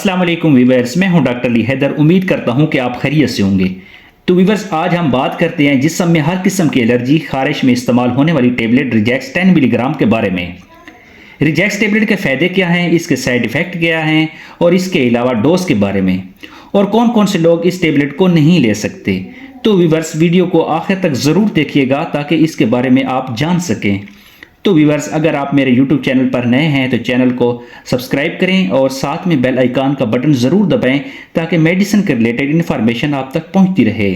अस्सलाम वालेकुम वीवर्स, मैं हूं डॉक्टर अली हैदर। उम्मीद करता हूं कि आप खैरियत से होंगे। तो वीवर्स, आज हम बात करते हैं जिस्म में हर किस्म की एलर्जी खारिश में इस्तेमाल होने वाली टेबलेट रिजैक्स 10 मिलीग्राम के बारे में। रिजैक्स टेबलेट के फ़ायदे क्या हैं, इसके साइड इफ़ेक्ट क्या हैं और इसके अलावा डोज के बारे में, और कौन कौन से लोग इस टेबलेट को नहीं ले सकते। तो वीवर्स, वीडियो को आखिर तक ज़रूर देखिएगा ताकि इसके बारे में आप जान सकें। तो व्यूवर्स, अगर आप मेरे YouTube चैनल पर नए हैं तो चैनल को सब्सक्राइब करें और साथ में बेल आइकन का बटन ज़रूर दबाएं ताकि मेडिसिन के रिलेटेड इन्फॉर्मेशन आप तक पहुंचती रहे।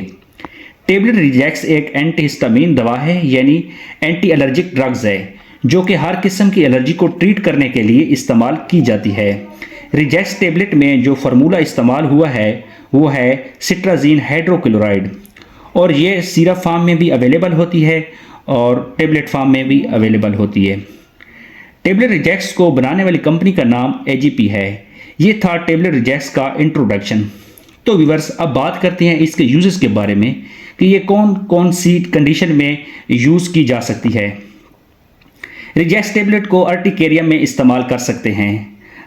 टेबलेट रिजैक्स एक एंटीहिस्टामिन दवा है, यानी एंटी एलर्जिक ड्रग्स है, जो कि हर किस्म की एलर्जी को ट्रीट करने के लिए इस्तेमाल की जाती है। रिजैक्स टेबलेट में जो फार्मूला इस्तेमाल हुआ है वो है सिट्राजीन हाइड्रोक्लोराइड, और ये सिरप फॉर्म में भी अवेलेबल होती है और टेबलेट फॉर्म में भी अवेलेबल होती है। टेबलेट रिजैक्स को बनाने वाली कंपनी का नाम AGP है। ये था टेबलेट रिजैक्स का इंट्रोडक्शन। तो व्यूअर्स, अब बात करते हैं इसके यूजेस के बारे में कि ये कौन कौन सी कंडीशन में यूज़ की जा सकती है। रिजैक्स टेबलेट को अर्टिकेरिया में इस्तेमाल कर सकते हैं।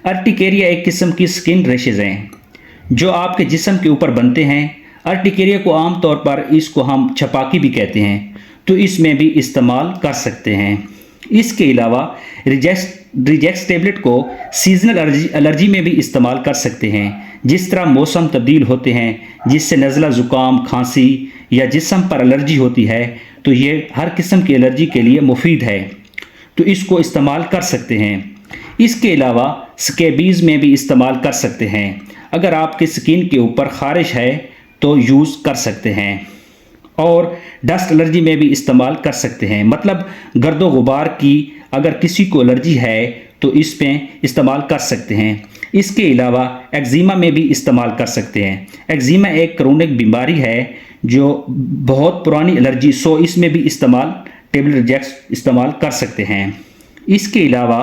अर्टिकेरिया एक किस्म की स्किन रैशेज हैं जो आपके जिस्म के ऊपर बनते हैं। अर्टिकेरिया को आमतौर पर इसको हम छपाकी भी कहते हैं, तो इसमें भी इस्तेमाल कर सकते हैं। इसके अलावा रिजैक्स टेबलेट को सीजनल एलर्जी में भी इस्तेमाल कर सकते हैं। जिस तरह मौसम तब्दील होते हैं जिससे नज़ला, ज़ुकाम, खांसी या जिस्म पर एलर्जी होती है, तो ये हर किस्म की एलर्जी के लिए मुफीद है, तो इसको इस्तेमाल कर सकते हैं। इसके अलावा स्कैबीज़ में भी इस्तेमाल कर सकते हैं। अगर आपकी स्किन के ऊपर खारिश है तो यूज़ कर सकते हैं। और डस्ट एलर्जी में भी इस्तेमाल कर सकते हैं, मतलब गर्दो गुबार की अगर किसी को एलर्जी है तो इसमें इस्तेमाल कर सकते हैं। इसके अलावा एक्जिमा में भी इस्तेमाल कर सकते हैं। एक्जिमा एक क्रोनिक बीमारी है जो बहुत पुरानी एलर्जी, सो इसमें भी इस्तेमाल टेबलेट रिजैक्स इस्तेमाल कर सकते हैं। इसके अलावा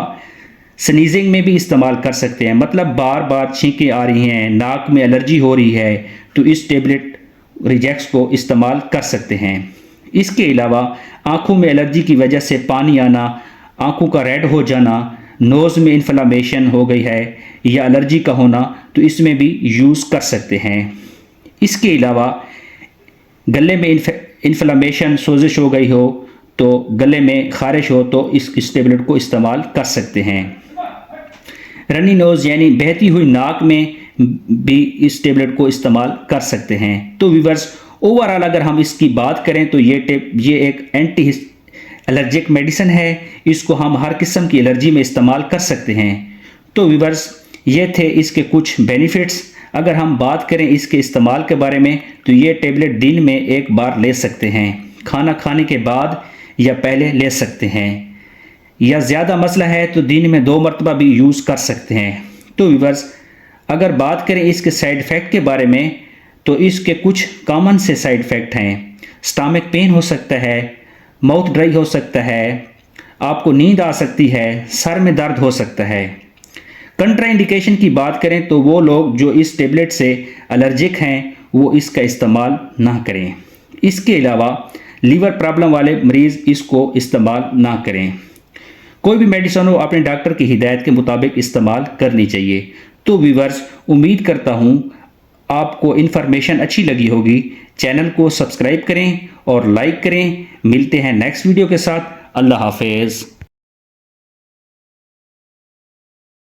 स्नीजिंग में भी इस्तेमाल कर सकते हैं, मतलब बार बार छींकें आ रही हैं, नाक में एलर्जी हो रही है, तो इस टेबलेट रिजैक्स को इस्तेमाल कर सकते हैं। इसके अलावा आँखों में एलर्जी की वजह से पानी आना, आँखों का रेड हो जाना, नोज़ में इन्फ्लेमेशन हो गई है या एलर्जी का होना, तो इसमें भी यूज़ कर सकते हैं। इसके अलावा गले में इन्फ्लेमेशन, सोजिश हो गई हो, तो गले में खारिश हो, तो इस टेबलेट को इस्तेमाल कर सकते हैं। रनी नोज़ यानी बहती हुई नाक में भी इस टेबलेट को इस्तेमाल कर सकते हैं। तो व्यूअर्स, ओवरऑल अगर हम इसकी बात करें तो ये एक एंटी एलर्जिक मेडिसिन है। इसको हम हर किस्म की एलर्जी में इस्तेमाल कर सकते हैं। तो व्यूअर्स, ये थे इसके कुछ बेनिफिट्स। अगर हम बात करें इसके इस्तेमाल के बारे में तो ये टेबलेट दिन में एक बार ले सकते हैं, खाना खाने के बाद या पहले ले सकते हैं, या ज़्यादा मसला है तो दिन में 2 मरतबा भी यूज़ कर सकते हैं। तो व्यूअर्स, अगर बात करें इसके साइड इफ़ेक्ट के बारे में तो इसके कुछ कॉमन से साइड इफ़ेक्ट हैं। स्टमक पेन हो सकता है, माउथ ड्राई हो सकता है, आपको नींद आ सकती है, सर में दर्द हो सकता है। कंट्राइंडिकेशन की बात करें तो वो लोग जो इस टेबलेट से एलर्जिक हैं वो इसका इस्तेमाल ना करें। इसके अलावा लीवर प्रॉब्लम वाले मरीज़ इसको इस्तेमाल ना करें। कोई भी मेडिसिन हो अपने डॉक्टर की हिदायत के मुताबिक इस्तेमाल करनी चाहिए। तो व्यूअर्स, उम्मीद करता हूँ आपको इन्फॉर्मेशन अच्छी लगी होगी। चैनल को सब्सक्राइब करें और लाइक करें। मिलते हैं नेक्स्ट वीडियो के साथ। अल्लाह हाफिज़।